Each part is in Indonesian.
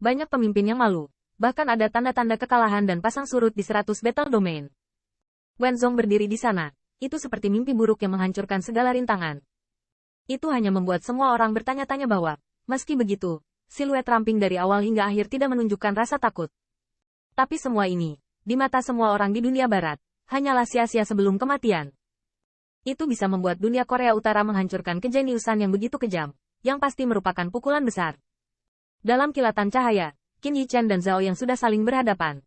Banyak pemimpin yang malu. Bahkan ada tanda-tanda kekalahan dan pasang surut di 100 battle domain. Wenzong berdiri di sana. Itu seperti mimpi buruk yang menghancurkan segala rintangan. Itu hanya membuat semua orang bertanya-tanya bahwa, meski begitu, siluet ramping dari awal hingga akhir tidak menunjukkan rasa takut. Tapi semua ini, di mata semua orang di dunia barat, hanyalah sia-sia sebelum kematian. Itu bisa membuat dunia Korea Utara menghancurkan kejeniusan yang begitu kejam, yang pasti merupakan pukulan besar. Dalam kilatan cahaya, Qin Yichen dan Zhao Yang sudah saling berhadapan.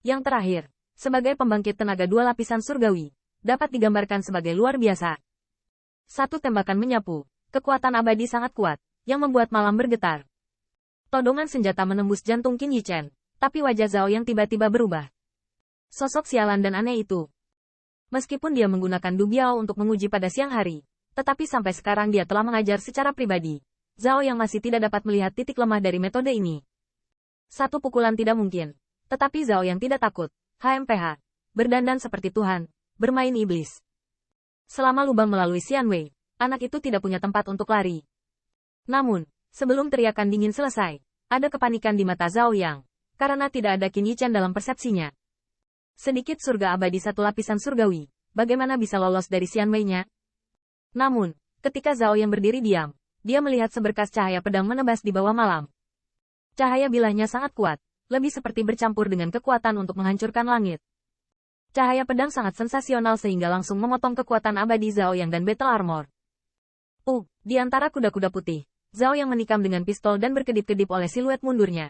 Yang terakhir, sebagai pembangkit tenaga dua lapisan surgawi, dapat digambarkan sebagai luar biasa. Satu tembakan menyapu, kekuatan abadi sangat kuat, yang membuat malam bergetar. Todongan senjata menembus jantung Qin Yichen, tapi wajah Zhao Yang tiba-tiba berubah. Sosok sialan dan aneh itu. Meskipun dia menggunakan Du Biao untuk menguji pada siang hari, tetapi sampai sekarang dia telah mengajar secara pribadi. Zhao Yang masih tidak dapat melihat titik lemah dari metode ini. Satu pukulan tidak mungkin. Tetapi Zhao Yang tidak takut. HMPH. Berdandan seperti Tuhan. Bermain iblis. Selama lubang melalui Xianwei, anak itu tidak punya tempat untuk lari. Namun, sebelum teriakan dingin selesai, ada kepanikan di mata Zhao Yang. Karena tidak ada Qin Yichen dalam persepsinya. Sedikit surga abadi satu lapisan surgawi, bagaimana bisa lolos dari Xianwei-nya? Namun, ketika Zhao Yang berdiri diam, dia melihat seberkas cahaya pedang menebas di bawah malam. Cahaya bilahnya sangat kuat, lebih seperti bercampur dengan kekuatan untuk menghancurkan langit. Cahaya pedang sangat sensasional sehingga langsung memotong kekuatan abadi Zhao Yang dan Battle Armor. Di antara kuda-kuda putih, Zhao Yang menikam dengan pistol dan berkedip-kedip oleh siluet mundurnya.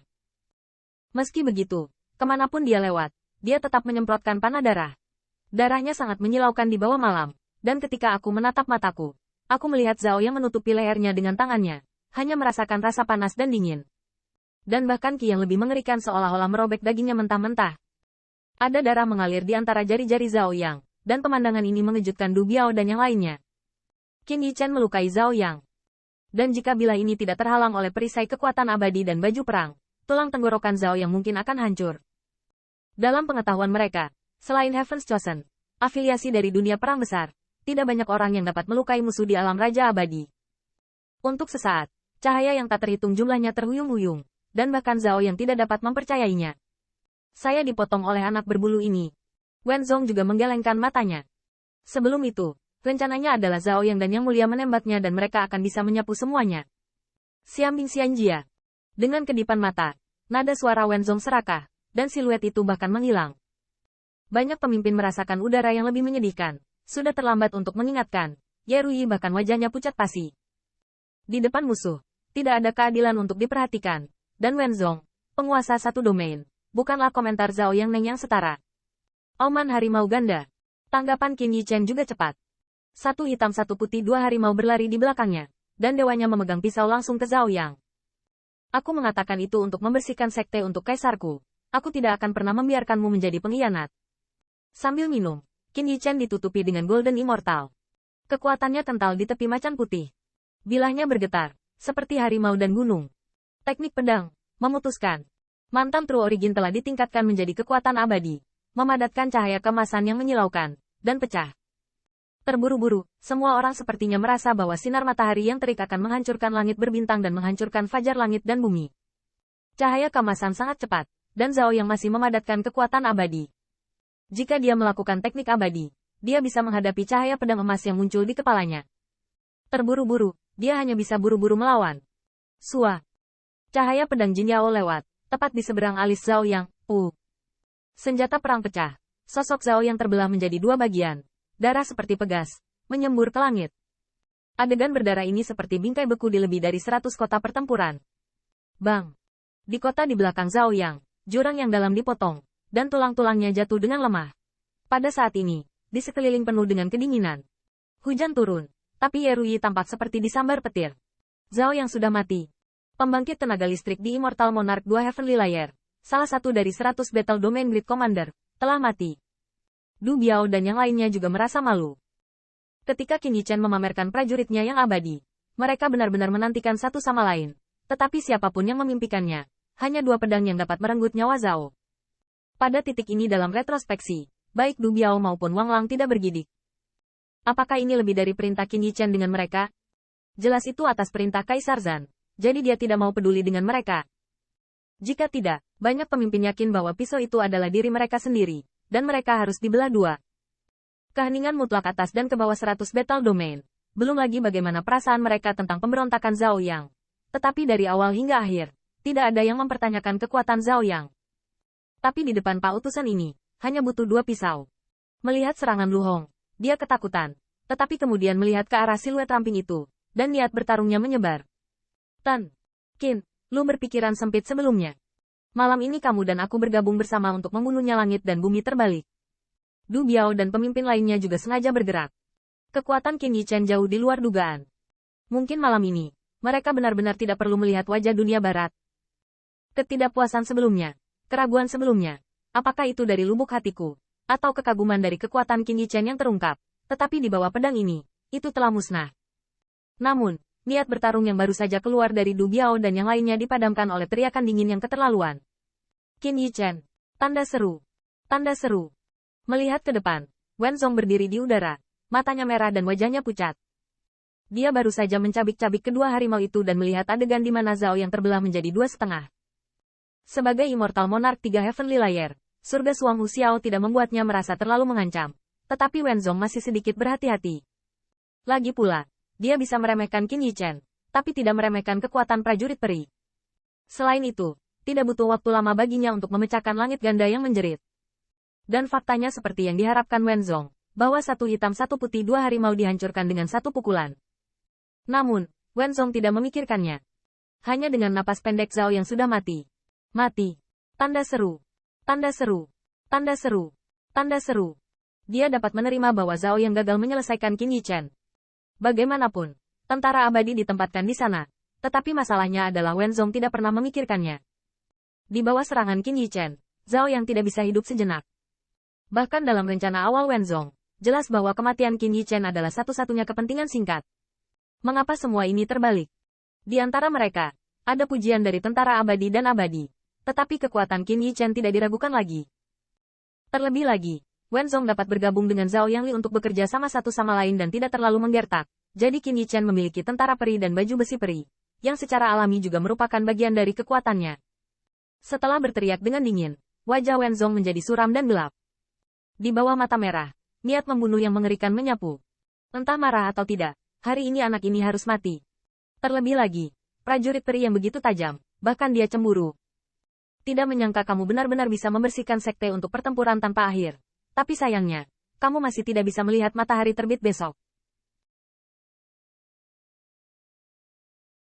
Meski begitu, kemanapun dia lewat, dia tetap menyemprotkan panah darah. Darahnya sangat menyilaukan di bawah malam, dan ketika aku menatap mataku, aku melihat Zhao Yang menutupi lehernya dengan tangannya, hanya merasakan rasa panas dan dingin. Dan bahkan Qi yang lebih mengerikan seolah-olah merobek dagingnya mentah-mentah. Ada darah mengalir di antara jari-jari Zhao Yang, dan pemandangan ini mengejutkan Du Biao dan yang lainnya. Qin Yichen melukai Zhao Yang. Dan jika bilah ini tidak terhalang oleh perisai kekuatan abadi dan baju perang, tulang tenggorokan Zhao Yang mungkin akan hancur. Dalam pengetahuan mereka, selain Heaven's Chosen, afiliasi dari dunia perang besar, tidak banyak orang yang dapat melukai musuh di alam Raja Abadi. Untuk sesaat, cahaya yang tak terhitung jumlahnya terhuyung-huyung, dan bahkan Zhao Yang tidak dapat mempercayainya. Saya dipotong oleh anak berbulu ini. Wenzong juga menggelengkan matanya. Sebelum itu, rencananya adalah Zhao Yang dan Yang Mulia menembaknya dan mereka akan bisa menyapu semuanya. Xiambing Xianjia. Dengan kedipan mata, nada suara Wenzong serakah, dan siluet itu bahkan menghilang. Banyak pemimpin merasakan udara yang lebih menyedihkan. Sudah terlambat untuk mengingatkan. Ye Ruyi bahkan wajahnya pucat pasi. Di depan musuh, tidak ada keadilan untuk diperhatikan. Dan Wenzong, penguasa satu domain, bukanlah komentar Zhao Yang Neng yang setara. Auman harimau ganda. Tanggapan Qin Yichen juga cepat. Satu hitam satu putih dua harimau berlari di belakangnya, dan dewanya memegang pisau langsung ke Zhao Yang. Aku mengatakan itu untuk membersihkan sekte untuk kaisarku. Aku tidak akan pernah membiarkanmu menjadi pengkhianat. Sambil minum, Qin Yichen ditutupi dengan Golden Immortal. Kekuatannya kental di tepi macan putih. Bilahnya bergetar, seperti harimau dan gunung. Teknik pedang, memutuskan. Mantan True Origin telah ditingkatkan menjadi kekuatan abadi, memadatkan cahaya kemasan yang menyilaukan, dan pecah. Terburu-buru, semua orang sepertinya merasa bahwa sinar matahari yang terik akan menghancurkan langit berbintang dan menghancurkan fajar langit dan bumi. Cahaya kemasan sangat cepat, dan Zhao Yang masih memadatkan kekuatan abadi. Jika dia melakukan teknik abadi, dia bisa menghadapi cahaya pedang emas yang muncul di kepalanya. Terburu-buru, dia hanya bisa buru-buru melawan. Sua. Cahaya pedang Jin Yao lewat, tepat di seberang alis Zhao Yang. Senjata perang pecah. Sosok Zhao Yang terbelah menjadi dua bagian. Darah seperti pegas, menyembur ke langit. Adegan berdarah ini seperti bingkai beku di lebih dari 100 kota pertempuran. Bang! Di kota di belakang Zhao Yang, jurang yang dalam dipotong, dan tulang-tulangnya jatuh dengan lemah. Pada saat ini, di sekeliling penuh dengan kedinginan. Hujan turun, tapi Ye Ruyi tampak seperti disambar petir. Zhao Yang sudah mati. Pembangkit tenaga listrik di Immortal Monarch 2 Heavenly Layer, salah satu dari 100 Battle Domain Grid Commander, telah mati. Du Biao dan yang lainnya juga merasa malu. Ketika Qin Yichen memamerkan prajuritnya yang abadi, mereka benar-benar menantikan satu sama lain. Tetapi siapapun yang memimpikannya, hanya dua pedang yang dapat merenggut nyawa Zhao. Pada titik ini dalam retrospeksi, baik Du Biao maupun Wang Lang tidak bergidik. Apakah ini lebih dari perintah Qin Yichen dengan mereka? Jelas itu atas perintah Kaisar Zhan, jadi dia tidak mau peduli dengan mereka. Jika tidak, banyak pemimpin yakin bahwa pisau itu adalah diri mereka sendiri, dan mereka harus dibelah dua. Keheningan mutlak atas dan ke bawah 100 Battle Domain. Belum lagi bagaimana perasaan mereka tentang pemberontakan Zhao Yang. Tetapi dari awal hingga akhir, tidak ada yang mempertanyakan kekuatan Zhao Yang. Tapi di depan Pak Utusan ini, hanya butuh 2 pisau. Melihat serangan Lu Hong, dia ketakutan. Tetapi kemudian melihat ke arah siluet ramping itu, dan niat bertarungnya menyebar. Tan Qin, Lu berpikiran sempit sebelumnya. Malam ini kamu dan aku bergabung bersama untuk membunuhnya. Langit dan bumi terbalik. Du Biao dan pemimpin lainnya juga sengaja bergerak. Kekuatan Qin Yichen jauh di luar dugaan. Mungkin malam ini, mereka benar-benar tidak perlu melihat wajah dunia barat. Ketidakpuasan sebelumnya, keraguan sebelumnya, apakah itu dari lubuk hatiku, atau kekaguman dari kekuatan Qin Yichen yang terungkap, tetapi di bawah pedang ini, itu telah musnah. Namun, niat bertarung yang baru saja keluar dari Du Biao dan yang lainnya dipadamkan oleh teriakan dingin yang keterlaluan. Qin Yichen. Tanda seru. Tanda seru. Melihat ke depan, Wenzong berdiri di udara, matanya merah dan wajahnya pucat. Dia baru saja mencabik-cabik kedua harimau itu dan melihat adegan di mana Zhao yang terbelah menjadi 2,5. Sebagai Immortal Monarch 3 Heavenly Layer, surga Suang Hu Xiao tidak membuatnya merasa terlalu mengancam. Tetapi Wenzong masih sedikit berhati-hati. Lagi pula, dia bisa meremehkan Qin Yichen, tapi tidak meremehkan kekuatan prajurit peri. Selain itu, tidak butuh waktu lama baginya untuk memecahkan langit ganda yang menjerit. Dan faktanya seperti yang diharapkan Wenzong, bahwa 1 hitam 1 putih 2 harimau dihancurkan dengan 1 pukulan. Namun, Wenzong tidak memikirkannya. Hanya dengan napas pendek Zhao yang sudah mati. Mati. Tanda seru. Tanda seru. Tanda seru. Tanda seru. Dia dapat menerima bahwa Zhao yang gagal menyelesaikan Qin Yichen. Bagaimanapun, tentara abadi ditempatkan di sana. Tetapi masalahnya adalah Wenzong tidak pernah memikirkannya. Di bawah serangan Qin Yichen, Zhao yang tidak bisa hidup sejenak. Bahkan dalam rencana awal Wenzong, jelas bahwa kematian Qin Yichen adalah satu-satunya kepentingan singkat. Mengapa semua ini terbalik? Di antara mereka, ada pujian dari tentara abadi dan abadi. Tetapi kekuatan Qin Yichen tidak diragukan lagi. Terlebih lagi, Wenzong dapat bergabung dengan Zhao Yangli untuk bekerja sama satu sama lain dan tidak terlalu menggertak. Jadi Qin Yichen memiliki tentara peri dan baju besi peri, yang secara alami juga merupakan bagian dari kekuatannya. Setelah berteriak dengan dingin, wajah Wenzong menjadi suram dan gelap. Di bawah mata merah, niat membunuh yang mengerikan menyapu. Entah marah atau tidak, hari ini anak ini harus mati. Terlebih lagi, prajurit peri yang begitu tajam, bahkan dia cemburu. Tidak menyangka kamu benar-benar bisa membersihkan sekte untuk pertempuran tanpa akhir. Tapi sayangnya, kamu masih tidak bisa melihat matahari terbit besok.